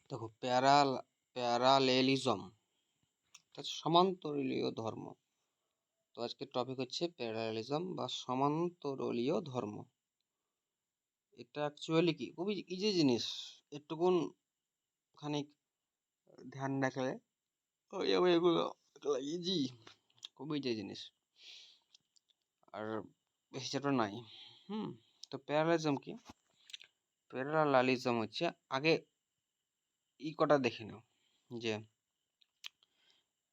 দেখো প্যারালেলিজম সমান্তরালীয় ধর্ম। তো আজকের টপিক হচ্ছে প্যারালেলিজম বা সমান্তরালীয় ধর্ম। এটা অ্যাকচুয়ালি কি খুবই ইজি জিনিস, একটুকুন খানিক ধ্যান রাখলে হয়ে যাবে এগুলো। ইজি, খুবই ইজি জিনিস, আর বেশি চ্যাপ্টার নাই। তো প্যারালেলিজম কি? প্যারালালিজম হচ্ছে, আগে কটা দেখে নাও, যে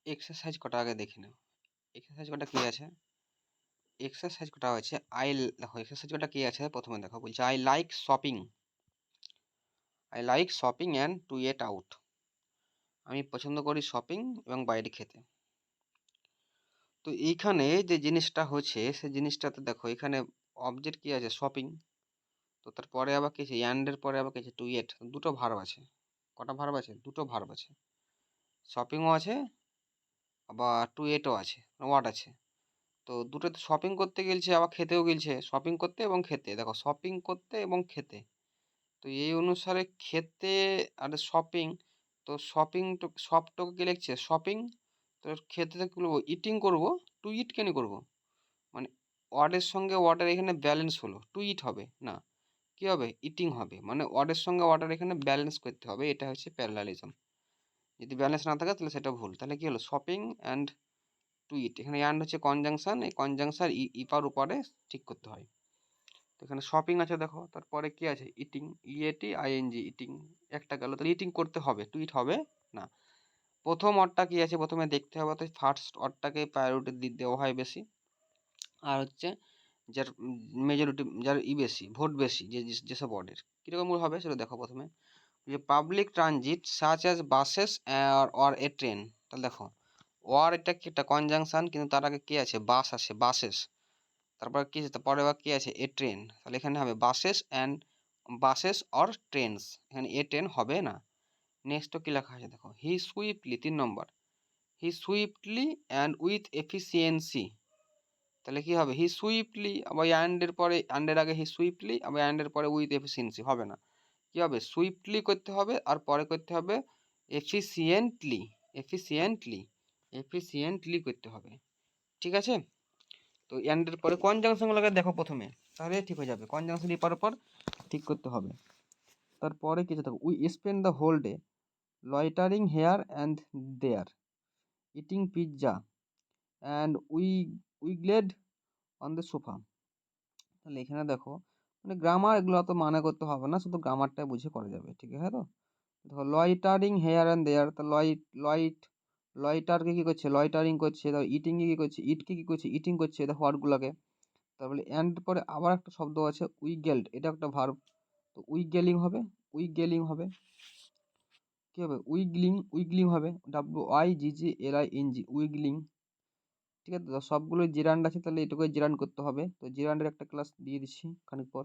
এক্সারসাইজ কটা আগে দেখে নাও। এক্সারসাইজ কটা কি আছে? এক্সারসাইজ কটা আছে দেখো এক্সারসাইজ কটা কি আছে প্রথমে দেখো। বলছে I like shopping and to eat out. আমি পছন্দ করি শপিং এবং বাইরে খেতে। তো এইখানে যে জিনিসটা হচ্ছে সেই জিনিসটাতে দেখো, এখানে অবজেক্ট কি আছে? শপিং। তো তারপরে আবার কি আছে? অ্যান্ডের পরে আবার কি আছে? টু ইট। দুটো ভার্ব আছে। কটা ভার্ব আছে? দুটো ভার্ব আছে। শপিংও আছে, আবার টু ইটও আছে, ওয়াট আছে। তো দুটোতে শপিং করতে গেলছে, আবার খেতেও গেলছে। শপিং করতে এবং খেতে, দেখো শপিং করতে এবং খেতে। তো এই অনুসারে খেতে আর শপিং, তো শপিং তো সবটাকে কি লিখছে? শপিং। তো খেতে কি বলবো? ইটিং করবো। টু ইট কেন করবো? মানে ওয়ার্ডের সঙ্গে ওয়ার্ডের এখানে ব্যালেন্স হলো, টু ইট হবে না, কি হবে? ইটিং হবে। মানে ওয়ার্ডের সঙ্গে ওয়ার্ডের এখানে ব্যালেন্স করতে হবে, এটা হচ্ছে প্যারালালিজম। যদি ব্যালেন্স না থাকে তাহলে সেটা ভুল। তাহলে কি হলো? শপিং অ্যান্ড টু ইট। এখানে অ্যান্ড হচ্ছে কনজাংশন, এই কনজাংশন ইপার উপরে ঠিক করতে হয়। তো এখানে শপিং আছে দেখো, তারপরে কি আছে? ইটিং, ইএটি আইএনজি, ইটিং একটা গেল। তাহলে ইটিং করতে হবে, টু ইট হবে না। প্রথম অর্ডটা কি আছে প্রথমে দেখতে হবে, তো ফার্স্ট অর্ডটাকে প্রায়োরিটি দেওয়া হয় বেশি। আর হচ্ছে যার মেজরিটি, যার বেশি ভোট বেশি, যেসব অর্ডের কীরকম হবে সেটা দেখো প্রথমে। যে public transit such as buses or a train. তাহলে দেখো ওয়ার এটা কি একটা কনজাংশন, কিন্তু তার আগে কি আছে? বাস আছে, বাসেস। তারপর কি আছে? তারপরে আবার কি আছে? এ ট্রেন। তাহলে এখানে হবে বাসেস অর ট্রেনস, এখানে এ ট্রেন হবে না। নেক্সট কি লেখা আছে দেখো, হি সুইফটলি, 3 নম্বর, he swiftly and with efficiency. তাহলে কি হবে? হি সুইফটলি, আবার অ্যান্ডের পরে, অ্যান্ডের আগে হি সুইফটলি, আবার অ্যান্ডের পরে উইথ এফিসিয়েন্সি হবে না। কি হবে? সুইফটলি করতে হবে, আর পরে করতে হবে এফিসিয়েন্টলি, এফিসিয়েন্টলি, এফিসিয়েন্টলি করতে হবে। ঠিক আছে? তো অ্যান্ডের পরে কনজাংশন লাগে দেখো প্রথমে, তাহলে ঠিক হয়ে যাবে। কনজাংশন ইপার পর ঠিক করতে হবে। তারপরে কিছু দেখো, we spend the whole day loitering here and there, eating pizza and we glide on the sofa. তাহলে এখানে দেখো, মানে গ্রামার এগুলো অত মানে করতে হবে না, শুধু গ্রামারটা বুঝে করা যাবে। ঠিক আছে? তো দেখো লয়টারিং হেয়ার অ্যান্ড দেয়ার, তো লয়টারকে কী করছে? লয়টারিং করছে। তারপর ইটিংকে কী করছে? ইটকে কী করছে? ইটিং করছে। দেখো ওয়ার্ডগুলোকে। তারপরে অ্যান্ড পরে আবার একটা শব্দ আছে উইগেল্ড, এটা একটা ভার্ব। তো উইগেলিং হবে। কী হবে? উইগলিং হবে, WIGGLING, উইগলিং। ঠিক আছে? তো সবগুলোই জিরান্ড আছে, তাহলে এটুকুই জিরান্ড করতে হবে। তো জিরান্ডের একটা ক্লাস দিয়ে দিচ্ছি খানিক পর।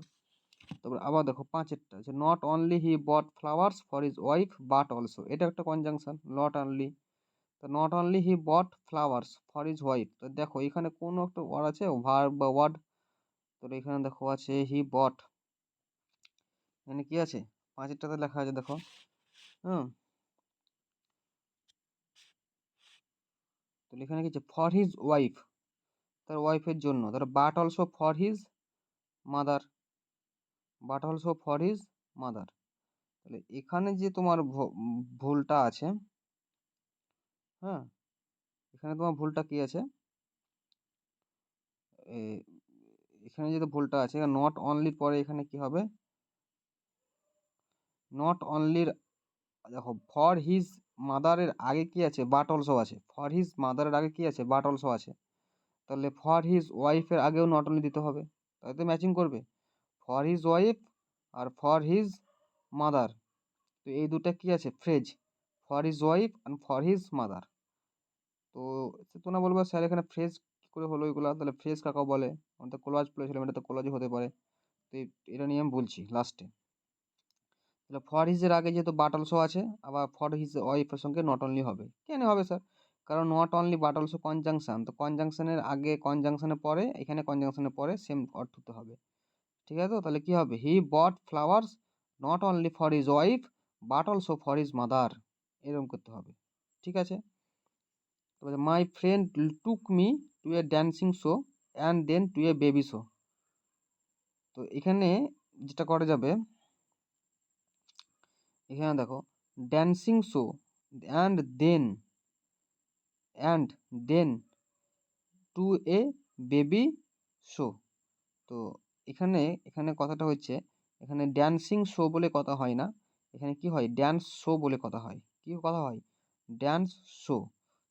তারপর আবার দেখো পাঁচেরটা যে not only he bought flowers for his wife but also, এটা একটা কনজাংশন, নট অনলি। তো not only he bought flowers for his wife. তো দেখো এখানে কোনো একটা ওয়ার্ড আছে, ভার্ব বা ওয়ার্ড। তো এখানে দেখো আছে হি বট, এখানে কি আছে? পাঁচেরটাতে লেখা আছে দেখো। হুম, তো এখানে কি আছে? ফর হিজ ওয়াইফ, তার ওয়াইফের জন্য। তার but also for his mother, but also for his mother. তাহলে এখানে যে তোমার ভুলটা আছে, হ্যাঁ, এখানে তোমার ভুলটা কি আছে? এখানে যেটা ভুলটা আছে, নট অনলির পরে এখানে কি হবে? নট অনলির, দেখো ফর হিজ মাদারের আগে কি আছে? বাট অলসো আছে। ফর হিজ মাদারের আগে কি আছে? বাট অলসো আছে। তাহলে ফর হিজ ওয়াইফের আগেও নট অনলি দিতে হবে, তাই তো ম্যাচিং করবে। ফর হিজ ওয়াইফ আর ফর হিজ মাদার, তো এই দুটা কি আছে? Phrase, for his wife and for his mother. তো তোমরা বলবো স্যার এখানে ফ্রেজ কী করে হলো এগুলা? তাহলে ফ্রেজ কাকে বলে? আমরা তো কোলাজ পড়েছিলাম, এটা তো কোলাজই হতে পারে। তো এটা নিয়ে আমি বলছি লাস্টে। তাহলে ফর হিজের আগে যেহেতু বাট অলসো আছে, আবার ফর হিজ ওয়াইফের সঙ্গে নট অনলি হবে। কেন হবে স্যার? কারণ not only but also conjunction, তো কনজাংশনের আগে, কনজাংশনের পরে, এখানে কনজাংশনের পরে সেম অর্থ হতে হবে। ঠিক আছে? তো তাহলে কি হবে? He bought flowers not only for his wife but also for his mother, এরকম করতে হবে। ঠিক আছে, তারপরে my friend took me to a dancing show and then to a baby show. তো এখানে যেটা করা যাবে, এখানে দেখো dancing show and then to a baby show. তো এখানে এখানে কথাটা হচ্ছে, এখানে ড্যান্সিং শো বলে কথা হয় না, এখানে কি হয়, ড্যান্স শো বলে কথা হয়। কি কথা হয়, ড্যান্স শো।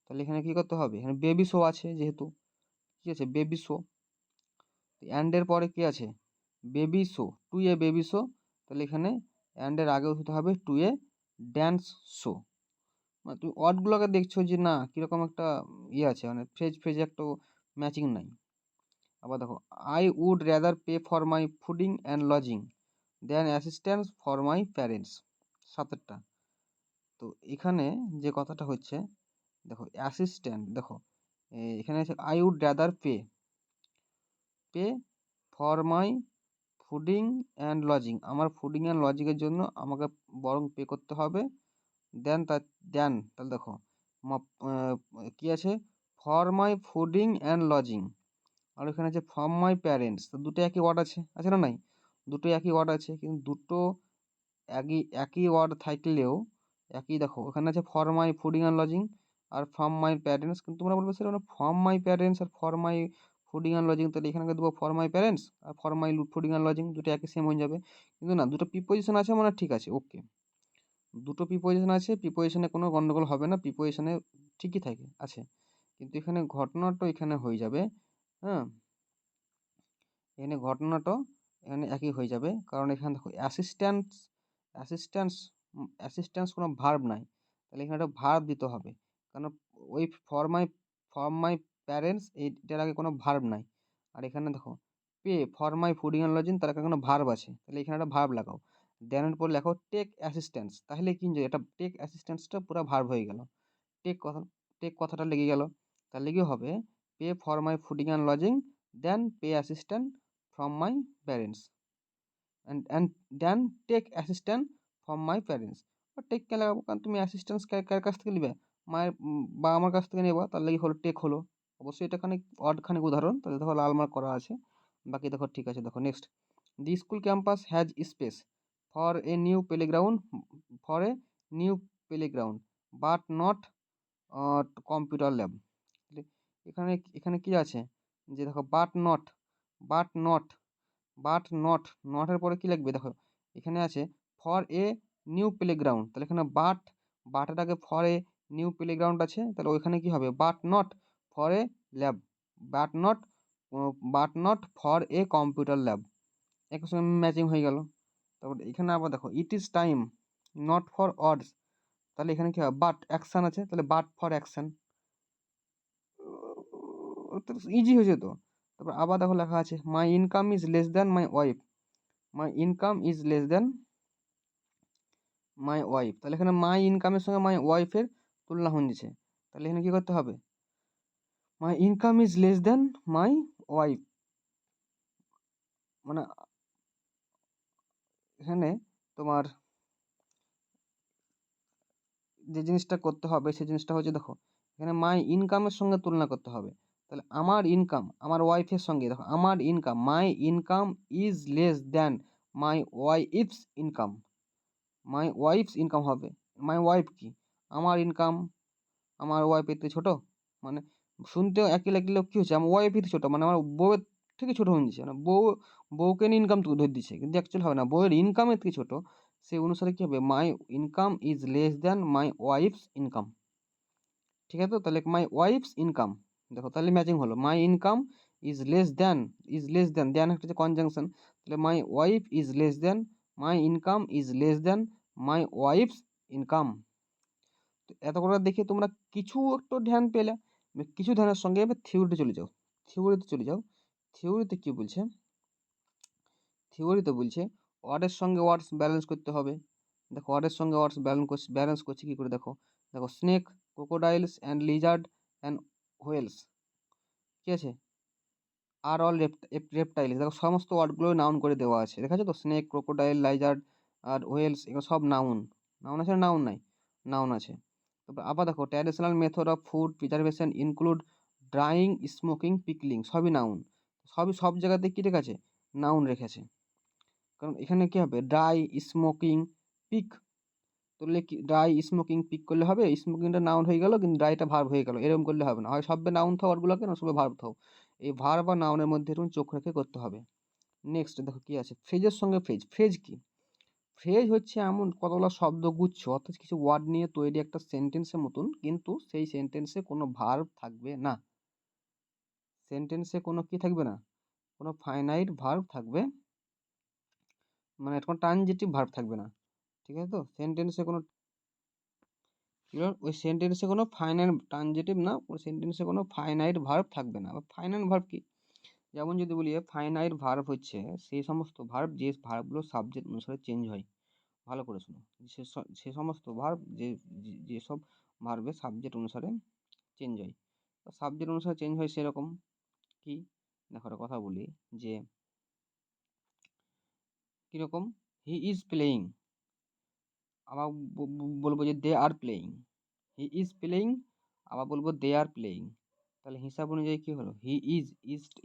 তাহলে এখানে কি করতে হবে, এখানে বেবি শো আছে যেহেতু, কি আছে, বেবি শো। অ্যান্ডের পরে কি আছে, baby show, two a baby show. তাহলে এখানে অ্যান্ডের আগে হতে হবে টু এ ড্যান্স শো। মানে তুমি ওয়ার্ডগুলোকে দেখছো যে না কীরকম একটা ইয়ে আছে, মানে ফ্রেজে একটা ম্যাচিং নাই। আবার দেখো, I would rather pay for my fooding and lodging than assistance for my parents, 7টা। তো এখানে যে কথাটা হচ্ছে, দেখো অ্যাসিস্ট্যান্ট, দেখো এখানে আছে I would rather pay for my fooding and lodging, আমার ফুডিং অ্যান্ড লজিংয়ের জন্য আমাকে বরং পে করতে হবে। তাহলে দেখো কি আছে, for my fooding and lodging, আর এখানে আছে ফ্রম মাই প্যারেন্টস। তো দুটো একই ওয়ার্ড আছে না নাই, দুটো একই ওয়ার্ড আছে, কিন্তু দুটো একই ওয়ার্ড থাকলেও একই, দেখো ওখানে আছে for my fooding and lodging আর ফ্রম মাই প্যারেন্টস, কিন্তু তোমরা বলবে সেটা ফ্রম মাই প্যারেন্টস আর for my fooding and lodging, তাহলে এখানে দেবো ফর মাই প্যারেন্টস আর for my fooding and lodging, দুটো একই সেম হয়ে যাবে। কিন্তু না, দুটো প্রিপোজিশন আছে মানে ঠিক আছে, ওকে, দুটো প্রিপোজিশন আছে, প্রিপোজিশনে কোনো গন্ডগোল হবে না, প্রিপোজিশনে ঠিকই আছে। কিন্তু এখানে ঘটনাটা এখানে হয়ে যাবে, হ্যাঁ, এখানে ঘটনাটা এখানে একই হয়ে যাবে, কারণ এখানে দেখো অ্যাসিস্ট্যান্স অ্যাসিস্ট্যান্স কোনো ভার্ব নাই, তাহলে এখানে একটা ভার্ব দিতে হবে, কারণ ওই ফর মাই প্যারেন্টস এইটার আগে কোনো ভার্ব নাই। আর এখানে দেখো pay for my fooding and lodging, তার আগে কোনো ভার্ব আছে, তাহলে এখানে একটা ভার্ব লাগাও। দেনের পর লেখো টেক অ্যাসিস্ট্যান্স, তাহলে কি যে এটা টেক অ্যাসিস্ট্যান্সটা পুরো ভার্ব হয়ে গেল, টেক কথা টেক কথাটা লেগে গেল। তাহলে কি হবে, pay for my fooding and lodging then pay assistant from my parents and then take assistant from my parents. Take কে লাগাবো, কারণ তুমি অ্যাসিস্ট্যান্স কার কাছ থেকে নেবে, মায়ের বা আমার কাছ থেকে নেবা, তার লাগে হলো টেক হলো। অবশ্যই এটা খানিক অড খানিক উদাহরণ, তাহলে দেখো লাল মার্ক করা আছে, বাকি দেখো ঠিক আছে। দেখো next, the school campus has space for a new playground for a new playground but not computer lab. এখানে এখানে কি আছে, যে দেখো বাট নট নটের পরে কি লিখবে, দেখো এখানে আছে ফর এ নিউ প্লেগ্রাউন্ড, তাহলে এখানে বাটের আগে ফর এ নিউ প্লেগ্রাউন্ড আছে, তাহলে ওইখানে কি হবে, but not for a lab, but not but not for a computer lab, একই সঙ্গে ম্যাচিং হয়ে গেল। তারপর এখানে আবার দেখো it is time not for ods, তাহলে এখানে কি হবে, বাট অ্যাকশন আছে, তাহলে বাট ফর অ্যাকশন, ইজি হয়েছে তো। তারপর আবার দেখো লেখা আছে মাই income is less than my wife, my income is less than my wife, তাহলে এখানে মাই ইনকামের সঙ্গে মাই ওয়াইফের তুলনা হয়ে যাচ্ছে, তাহলে এখানে কী করতে হবে, মাই income is less than my wife, মানে এখানে তোমার যে জিনিসটা করতে হবে সেই জিনিসটা হচ্ছে, দেখো এখানে মাই ইনকামের সঙ্গে তুলনা করতে হবে, তাহলে আমার ইনকাম আমার ওয়াইফের সঙ্গে, দেখো আমার income my income is less than my wife's income হবে। মাই ওয়াইফ কি, আমার ইনকাম আমার ওয়াইফের থেকে ছোটো, মানে শুনতেও একই লাগলেও কী হচ্ছে, আমার ওয়াইফের ছোটো, মানে আমার বউয়ের থেকে ছোটো হয়ে যাচ্ছে, মানে বউকে নিয়ে ইনকাম ধরে দিচ্ছে, কিন্তু অ্যাকচুয়ালি হবে না, বউয়ের ইনকামের থেকে ছোটো, সেই অনুসারে কী হবে, মাই income is less than my wife's income. ঠিক আছে, তো তাহলে মাই ওয়াইফস ইনকাম, দেখো তাহলে ম্যাচিং হলো, মাই ইনকাম ইজ লেস দ্যান একটা যে কনজাংশন, তাহলে my wife is less than my income is less than my wife's income. এত করে দেখে তোমরা কিছু একটু ধ্যান পেলে, কিছু ধ্যানের সঙ্গে এবার থিওরিতে চলে যাও। থিওরিতে কী বলছে, থিওরিতে বলছে ওয়ার্ডের সঙ্গে ওয়ার্ডস ব্যালেন্স করতে হবে। দেখো ওয়ার্ডের সঙ্গে ওয়ার্ডস ব্যালেন্স করছে কী করে, দেখো snake, crocodiles and Lizaad and whales, ঠিক আছে, আর অল রেপটাইলস, দেখো সমস্ত ওয়ার্ডগুলো নাউন করে দেওয়া আছে, দেখা আছে তো, স্নেক, ক্রোকোডাইল, লিজার্ড আর হোয়েলস, এগুলো সব নাউন, নাউন আছে, নাউন নাই, নাউন আছে। তারপর আবার দেখো traditional method of food preservation include drawing, smoking, pickling, সবই নাউন। সবই সব জায়গাতে কী রেখেছে? নাউন রেখেছে। কারণ এখানে কী হবে? ড্রাই, স্মোকিং, পিক, করলে কি ড্রাই, স্মোকিং, পিক করলে হবে? স্মোকিংটা নাউন হয়ে গেল, কিন্তু ড্রাইটা ভার্ব হয়ে গেল, এরকম করলে হবে না। হয় সবে নাউন থাও ওয়ার্ডগুলোকে, না সবে ভার্ব থাও। এই ভার্ব বা নাউনের মধ্যে এরকম চোখ রেখে করতে হবে। নেক্সট দেখো কি আছে, ফ্রেজের সঙ্গে ফ্রেজ। ফ্রেজ কি? ফ্রেজ হচ্ছে এমন কতগুলো শব্দগুচ্ছ, অর্থাৎ কিছু ওয়ার্ড নিয়ে তৈরি একটা সেন্টেন্সের মতন, কিন্তু সেই সেন্টেন্সে কোনো ভার্ব থাকবে না। সেন্টেন্সে কোনো কি থাকবে না? কোনো ফাইনাইট ভার্ব থাকবে, মানে কোনো ট্রানজিটিভ ভার্ব থাকবে না। ঠিক আছে তো? সেন্টেন্সে কোনো ওই সেন্টেন্সে কোনো ফাইনাইট ট্রানজিটিভ না, ওই সেন্টেন্সে কোনো ফাইনাইট ভার্ব থাকবে না। ফাইনাইট ভার্ব কি? যেমন যদি বলি ফাইনাইট ভার্ব হচ্ছে সেই সমস্ত ভার্ব যে ভার্বগুলো সাবজেক্ট অনুসারে চেঞ্জ হয়। ভালো করে শোনো, সে সমস্ত ভার্ব যেসব ভার্বের সাবজেক্ট অনুসারে চেঞ্জ হয়। সাবজেক্ট অনুসারে চেঞ্জ হয় সেরকম কি? দেখো একটা কথা বলি, যে কীরকম? হি ইজ প্লেয়িং, আবার বলবো যে they are playing. He is playing, আবার বলবো দে আর প্লেয়িং। তাহলে হিসাব অনুযায়ী কী হলো? হি ইজ,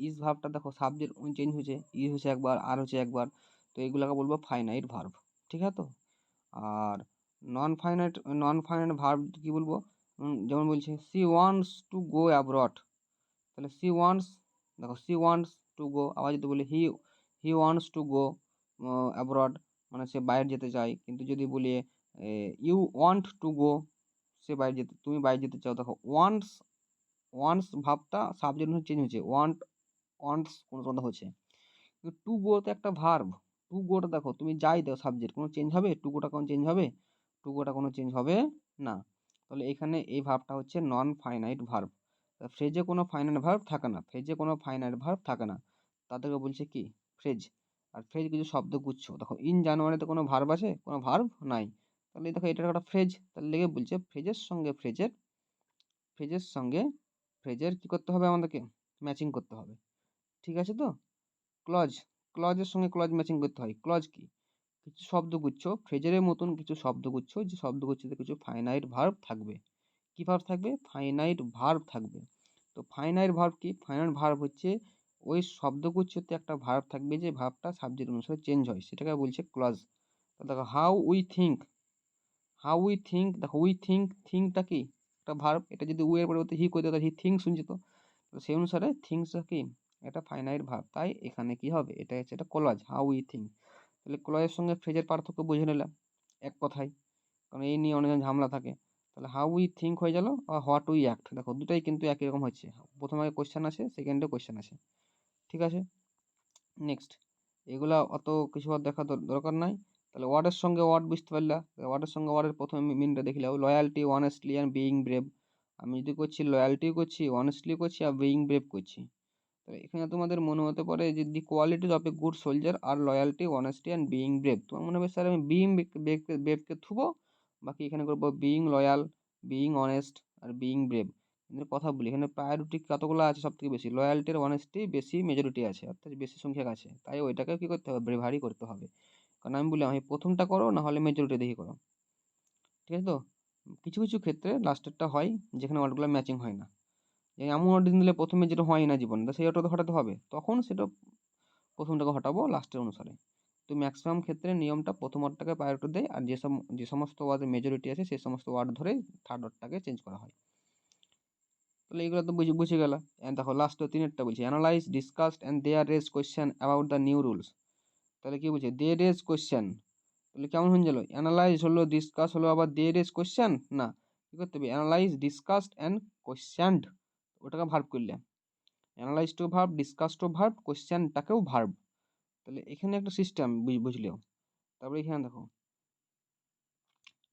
ইজ ভার্বটা দেখো সাবজেক্ট চেঞ্জ হয়েছে, ইজ হচ্ছে একবার, আর হচ্ছে একবার, তো এগুলোকে বলবো ফাইনাইট ভার্ব। ঠিক আছে তো? আর নন ফাইনাইট ভার্ব কী বলবো? যেমন বলছে she wants to go abroad, তাহলে সি ওয়ান্টস, দেখো সি ওয়ান্টস টু গো। আবার যদি বলি he wants to go abroad, মানে সে বাইরে যেতে চায়। কিন্তু যদি বলি ইউ ওয়ান্ট টু গো, সে বাইরে যেতে, তুমি বাইরে যেতে চাও। দেখো ওয়ান্টস, ওয়ান্টস ভাবটা সাবজেক্ট অনুসারে চেঞ্জ হচ্ছে, ওয়ান্টস কোনো কথা হচ্ছে, কিন্তু টু গো তো একটা ভার্ব। টু গোটা দেখো তুমি যাই দাও সাবজেক্ট, কোনো চেঞ্জ হবে? টু গোটা কোনো চেঞ্জ হবে? টু গোটা কোনো চেঞ্জ হবে না। তাহলে এখানে এই ভার্বটা হচ্ছে নন ফাইনাইট ভার্ব। ফ্রেজে কোনো ফাইনাইট ভার্ব থাকে না, ফ্রেজে কোনো ফাইনাইট ভার্ব থাকে না, তাদেরকে বলছে কি? ফ্রেজ। আর ফ্রেজ কিছু শব্দগুচ্ছ। দেখো ইন জানুয়ারিতে কোনো ভার্ব আছে? কোনো ভার্ব নাই। তাহলে দেখো এটা একটা ফ্রেজ, তাহলে লেগে বলছে ফ্রেজের সঙ্গে ফ্রেজের কি করতে হবে? আমাদেরকে ম্যাচিং করতে হবে। ঠিক আছে তো? ক্লজ, ক্লজের সঙ্গে ক্লজ ম্যাচিং করতে হয়। ক্লজ কি? কিছু শব্দগুচ্ছ, ফ্রেজের মতন কিছু শব্দগুচ্ছ, যে শব্দগুচ্ছতে কিছু ফাইনাইট ভার্ব থাকবে। কি ভার্ব থাকবে? ফাইনাইট ভার্ব থাকবে। তো ফাইনাইট ভার্ব কি? ফাইনাইট ভার্ব হচ্ছে ওই শব্দগুচ্ছতে একটা ভার্ব থাকবে, যে ভার্বটা সাবজেক্ট অনুসারে চেঞ্জ হয়, সেটাকে বলছে ক্লজ। দেখো হাউ উই থিঙ্ক, দেখো উই থিঙ্কটা কি? একটা ভার্ব। এটা যদি উই এর পরিবর্তে হি করে দিত, হি থিঙ্ক শুনছি তো, সেই অনুসারে থিঙ্কসটা কি? এটা ফাইনাইট ভার্ব। তাই এখানে কি হবে? এটা হচ্ছে এটা ক্লজ, হাউ উই থিঙ্ক। তাহলে ক্লজের সঙ্গে ফ্রেজের পার্থক্য বুঝে নিলাম এক কথায়, কারণ এই নিয়ে অনেক ঝামেলা থাকে। তাহলে হাউ উই থিঙ্ক হয়ে গেল, আর হোয়াট উই অ্যাক্ট, দেখো দুটাই কিন্তু একই রকম হচ্ছে। প্রথমে কোয়েশ্চেন আছে, সেকেন্ডে কোয়েশ্চেন আছে। ঠিক আছে? নেক্সট, এগুলা অত কিছু আর দেখা দরকার নাই। তাহলে ওয়ার্ডের সঙ্গে ওয়ার্ড বুঝতে পারলা। ওয়ার্ডের সঙ্গে ওয়ার্ডের প্রথমে মিনটা দেখলে loyalty, honestly and being brave. আমি যদি করছি লয়্যালটিও করছি, অনেস্টলি করছি, আর বিইং ব্রেভ করছি। তো এখানে তোমাদের মনে হতে পারে যে the qualities of a good soldier are loyalty, honesty and being brave. তোমার মনে হবে স্যার আমি বিইং ব্রেভকে থুবো, বাকি এখানে করবো বিইং লয়াল, বিইং অনেস্ট আর বিইং ব্রেভ। কিন্তু কথা বলি, এখানে প্রায়োরিটি কতগুলো আছে? সব থেকে বেশি লয়্যালটি আর অনেস্টি বেশি মেজরিটি আছে, অর্থাৎ বেশি সংখ্যক আছে। তাই ওইটাকে কী করতে হবে? ব্রেভারি করতে হবে। কারণ আমি বলি আমি প্রথমটা করো, না হলে মেজরিটি দেখি করো। ঠিক আছে তো? কিছু কিছু ক্ষেত্রে লাস্টেরটা হয়, যেখানে ওয়ার্ডগুলো ম্যাচিং হয় না। এমন অডিশন দিলে প্রথমে যেটা হয় না জীবনে, সেই অটো তো হটাতে হবে, তখন সেটা প্রথমটাকে হটাবো লাস্টের অনুসারে। তো ম্যাক্সিমাম ক্ষেত্রে নিয়মটা প্রথম ওয়ার্ডটাকে প্রায়োরিটি দেয়, আর যে সমস্ত ওয়ার্ডের মেজরিটি আছে সেই সমস্ত ওয়ার্ড ধরে থার্ড ওয়ার্ডটাকে চেঞ্জ করা হয়। তাহলে এগুলো তো বুঝে গেল। দেখো লাস্ট তিনেরটা বলছি analyse, discussed and there raise question about the new rules. তাহলে কি বলছে? They raise question. তাহলে কেমন হয়ে গেল? অ্যানালাইজ হলো, ডিসকাস হলো, আবার দে রেজ কোয়েশ্চেন না, কী করতে হবে? অ্যানালাইজ, ডিসকাসড অ্যান্ড কোয়েশ্চেন্ড, ওটাকে ভার্ব করলে। Analyse to verb, discuss to verb, কোয়েশ্চেনটাকেও ভার্ব। তাহলে এখানে একটা সিস্টেম বুঝলেও। তারপরে এখানে দেখো,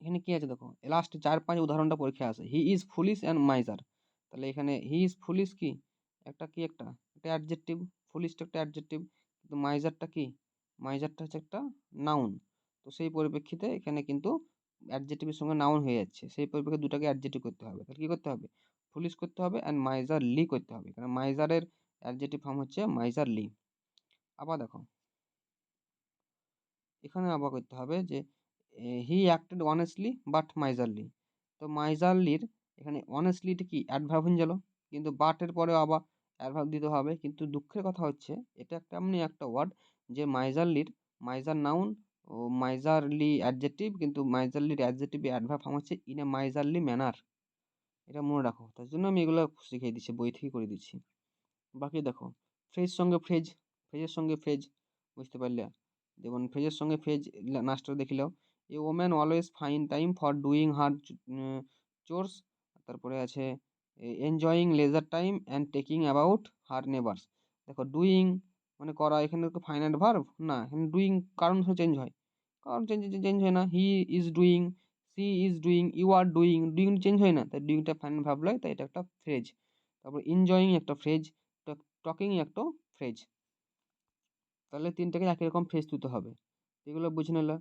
এখানে কি আছে দেখো, লাস্ট 4-5 উদাহরণটা পরীক্ষা আছে। He is foolish and miser. তাহলে এখানে হি ইজ ফুলিশ কি? একটা কি একটা অ্যাডজেক্টিভ। ফুলিশটা একটা অ্যাডজেক্টিভ, কিন্তু মাইজারটা কি? মাইজারটা হচ্ছে একটা নাউন। তো সেই পরিপ্রেক্ষিতে এখানে কিন্তু অ্যাডজেক্টিভের সঙ্গে নাউন হয়ে যাচ্ছে, সেই পরিপ্রেক্ষিতে দুটাকে অ্যাডজেক্টিভ করতে হবে। তাহলে কী করতে হবে? ফুলিশ করতে হবে অ্যান্ড মাইজারলি করতে হবে, কারণ মাইজারের অ্যাডজেক্টিভ ফর্ম হচ্ছে মাইজারলি। আবার দেখো এখানে আবার করতে হবে যে হি অ্যাক্টেড অনেস্টলি বাট মাইজারলি। তো মাইজারলির এখানে অনেস্টলিটা কি অ্যাডভার্ব হয়ে গেল, কিন্তু বাটের পরেও আবার অ্যাডভার্ব দিতে হবে। কিন্তু দুঃখের কথা হচ্ছে এটা একটা এমনি একটা ওয়ার্ড যে মাইজারলির মাইজার নাউন ও মাইজারলি অ্যাডজেক্টিভ, কিন্তু মাইজারলির অ্যাডজেক্টিভ অ্যাডভার্ব ফর্ম হচ্ছে ইন এ মাইজারলি ম্যানার। এটা মনে রাখো, তার জন্য আমি এগুলো শিখিয়ে দিচ্ছি, বই থেকে করে দিচ্ছি। বাকি দেখো ফ্রেজ সঙ্গে ফ্রেজ, ফ্রেজের সঙ্গে ফ্রেজ, বুঝতে পারলে? যেমন ফ্রেজের সঙ্গে ফ্রেজ নাচটা দেখিলেও, a woman always find time for doing her chores. তারপরে আছে enjoying leisure time and taking about her neighbours. দেখো ডুইং মানে করা, এখানে তো ফাইনাইট ভার্ব না, এখানে ডুইং কারণ চেঞ্জ হয়, কারণ চেঞ্জ হয় না। He is doing, she is doing, you are doing, doing change হয় না, তাই ডুইংটা ফাইনাল ভার্ব লয়, তাই এটা একটা ফ্রেজ। তারপর এনজয়িং একটা ফ্রেজ, টকিং একটা ফ্রেজ। তাহলে তিনটাকে একই রকম ফ্রেজ তুলতে হবে, এগুলো বুঝে নিলে।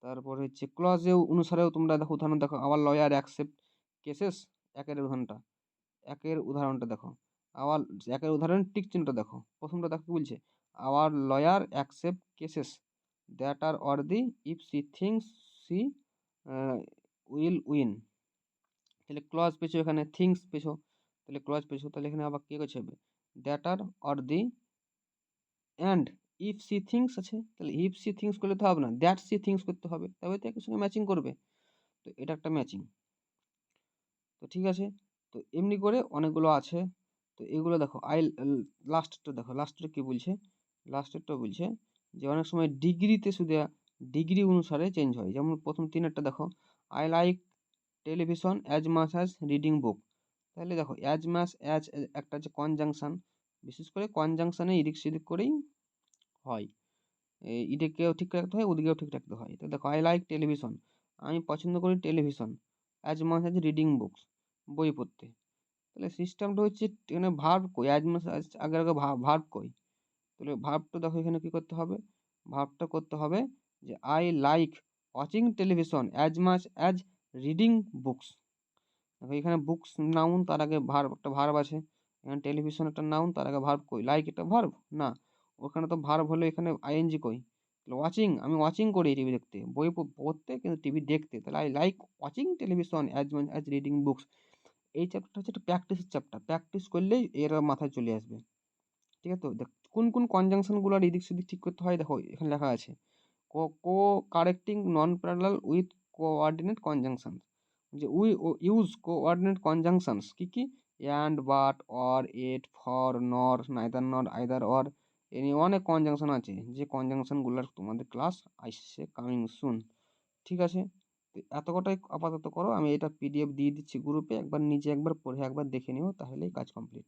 তারপর হচ্ছে ক্লজেও অনুসারেও তোমরা দেখো উদাহরণ দেখো, আওয়ার লয়ার অ্যাকসেপ্ট কেসেস, একের উদাহরণটা, একের উদাহরণটা দেখো, আওয়ার একের উদাহরণ টিক চিহ্নটা দেখো, প্রথমটা দেখো কি বলছে, our lawyer accept cases that are worthy if she thinks she will win. তাহলে ক্লজ পেছো, এখানে থিংস পেছো, তাহলে ক্লজ পেছো, তাহলে এখানে আবার কি করছে হবে, that are worthy and if she thinks আছে, তাহলে ইফ সি থিংস করলে তো হবে না, দ্যাট সি থিংস করতে হবে, তবে তো একের সঙ্গে ম্যাচিং করবে। তো এটা একটা ম্যাচিং। তো ঠিক আছে, তো এমনি করে অনেকগুলো আছে। তো এগুলো দেখো, লাস্টেরটা দেখো, লাস্টের কি বলছে, লাস্টেরটা বলছে যে অনেক সময় ডিগ্রিতে শুধু ডিগ্রি অনুসারে চেঞ্জ হয়। যেমন প্রথম তিনেরটা দেখো, I like television as much as reading book. তাহলে দেখো অ্যাজ মাচ অ্যাজ একটা যে কনজাংশন, বিশেষ করে কনজাংশনে এদিক সেদিক করেই হয়, এদিকেও ঠিক রাখতে হয়, ওদিকেও ঠিক রাখতে হয়। তো দেখো আই লাইক টেলিভিশন, আমি পছন্দ করি television, as much as reading books, বই পড়তে। তাহলে সিস্টেমটা হচ্ছে এখানে ভার্ব কই, অ্যাজ মাচ আগে আগে ভার্ব কই, তাহলে ভার্বটা দেখো এখানে কি করতে হবে, ভার্বটা করতে হবে যে I like watching television as much as reading books. দেখো এখানে বুকস নাউন, তার আগে ভার্ব, একটা ভার্ব আছে। এখানে টেলিভিশন একটা নাউন, তার আগে ভার্ব কই, লাইক একটা ভার্ব না, ওখানে তো ভার্ব হলে এখানে আইএনজি কই। তাহলে ওয়াচিং, আমি ওয়াচিং করি টিভি দেখতে, বই পড়তে কিন্তু টিভি দেখতে, তাহলে I like watching television as much as reading books. এই চ্যাপ্টারটা হচ্ছে একটা প্র্যাকটিসের চ্যাপ্টার, প্র্যাকটিস করলেই এর মাথায় চলে আসবে। ঠিক আছে, তো দেখ কোন কোন কনজাংশনগুলো আর এদিক সেদিক ঠিক করতে হয়, দেখো এখানে লেখা আছে, co correcting non parallel with coordinate conjunction, যে উই ইউজ কোঅর্ডিনেট কনজাংশনস কি কি, and, but, or, yet, for, nor, neither nor, either or, এ নিয়ে অনেক কনজাংশন আছে, যে কনজাংশনগুলোর তোমাদের ক্লাস আসছে কামিং সুন। ঠিক আছে, তো এত কটাই আপাতত করো, আমি এটা পিডিএফ দিয়ে দিচ্ছি গ্রুপে, একবার নিজে একবার পড়ে একবার দেখে নিও, তাহলেই কাজ কমপ্লিট।